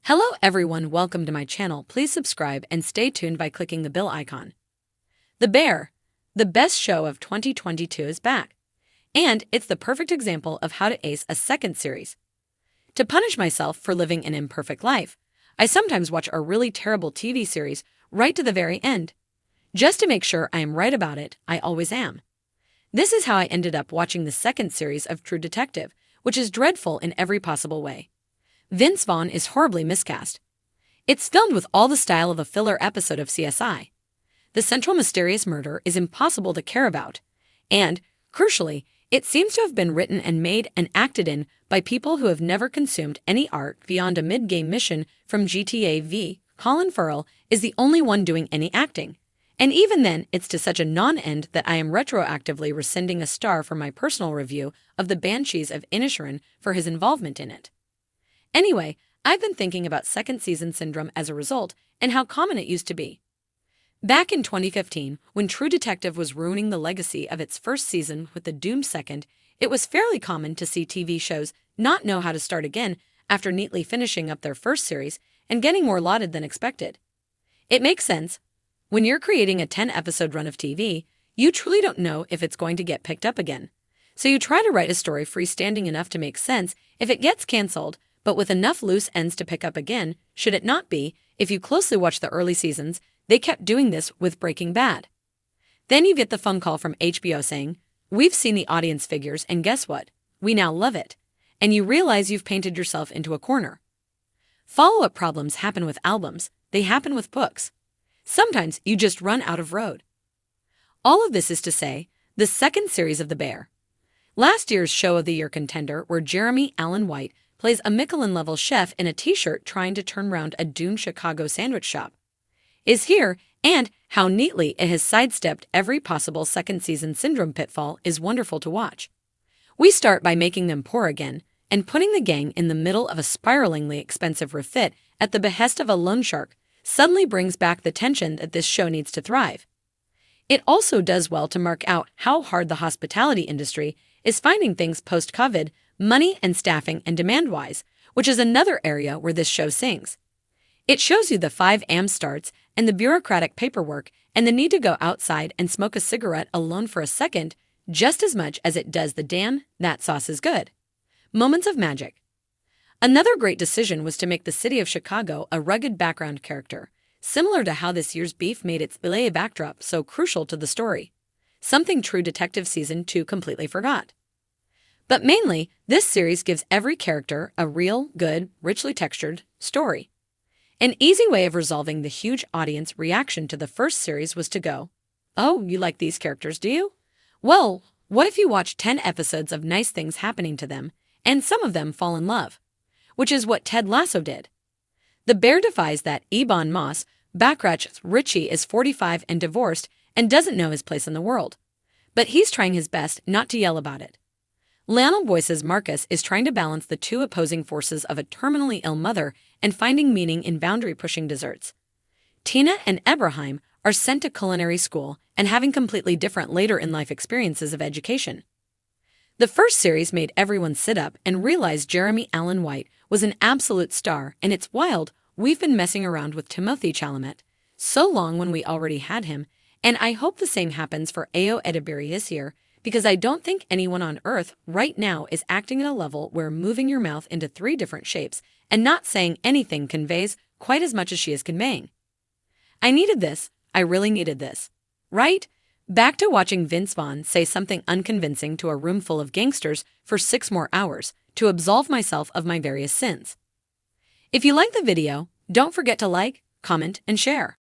Hello everyone, welcome to my channel. Please subscribe and stay tuned by clicking the bell icon. The Bear, the best show of 2022 is back. And it's the perfect example of how to ace a second series. To punish myself for living an imperfect life, I sometimes watch a really terrible TV series right to the very end. Just to make sure I am right about it, I always am. This is how I ended up watching the second series of True Detective, which is dreadful in every possible way. Vince Vaughn is horribly miscast. It's filmed with all the style of a filler episode of CSI. The central mysterious murder is impossible to care about. And, crucially, it seems to have been written and made and acted in by people who have never consumed any art beyond a mid-game mission from GTA V. Colin Farrell is the only one doing any acting. And even then, it's to such a non-end that I am retroactively rescinding a star for my personal review of The Banshees of Inisherin for his involvement in it. Anyway, I've been thinking about second season syndrome as a result and how common it used to be. Back in 2015, when True Detective was ruining the legacy of its first season with the doomed second, it was fairly common to see TV shows not know how to start again after neatly finishing up their first series and getting more lauded than expected. It makes sense. When you're creating a 10-episode run of TV, you truly don't know if it's going to get picked up again. So you try to write a story freestanding enough to make sense if it gets canceled, but with enough loose ends to pick up again, should it not be. If you closely watch the early seasons, they kept doing this with Breaking Bad. Then you get the phone call from HBO saying, "We've seen the audience figures and guess what? We now love it." And you realize you've painted yourself into a corner. Follow-up problems happen with albums, they happen with books. Sometimes you just run out of road. All of this is to say, the second series of The Bear. Last year's Show of the Year contender, where Jeremy Allen White plays a Michelin-level chef in a t-shirt trying to turn around a doomed Chicago sandwich shop, is here, and how neatly it has sidestepped every possible second season syndrome pitfall is wonderful to watch. We start by making them poor again, and putting the gang in the middle of a spiralingly expensive refit at the behest of a loan shark suddenly brings back the tension that this show needs to thrive. It also does well to mark out how hard the hospitality industry is finding things post-COVID, money and staffing and demand-wise, which is another area where this show sings. It shows you the 5 a.m. starts and the bureaucratic paperwork and the need to go outside and smoke a cigarette alone for a second just as much as it does the "damn, that sauce is good" moments of magic. Another great decision was to make the city of Chicago a rugged background character, similar to how this year's Beef made its LA backdrop so crucial to the story, something True Detective Season 2 completely forgot. But mainly, this series gives every character a real, good, richly textured story. An easy way of resolving the huge audience reaction to the first series was to go, "Oh, you like these characters, do you? Well, what if you watch 10 episodes of nice things happening to them, and some of them fall in love?" Which is what Ted Lasso did. The Bear defies that Ebon Moss, Backrack's Richie, is 45 and divorced and doesn't know his place in the world. But he's trying his best not to yell about it. Lionel Boyce's Marcus is trying to balance the two opposing forces of a terminally ill mother and finding meaning in boundary-pushing desserts. Tina and Ebrahim are sent to culinary school and having completely different later-in-life experiences of education. The first series made everyone sit up and realize Jeremy Allen White was an absolute star, and it's wild we've been messing around with Timothée Chalamet so long when we already had him, and I hope the same happens for Ayo Edebiri this year, because I don't think anyone on Earth right now is acting at a level where moving your mouth into 3 different shapes and not saying anything conveys quite as much as she is conveying. I needed this. I really needed this. Right? Back to watching Vince Vaughn say something unconvincing to a room full of gangsters for 6 more hours to absolve myself of my various sins. If you like the video, don't forget to like, comment, and share.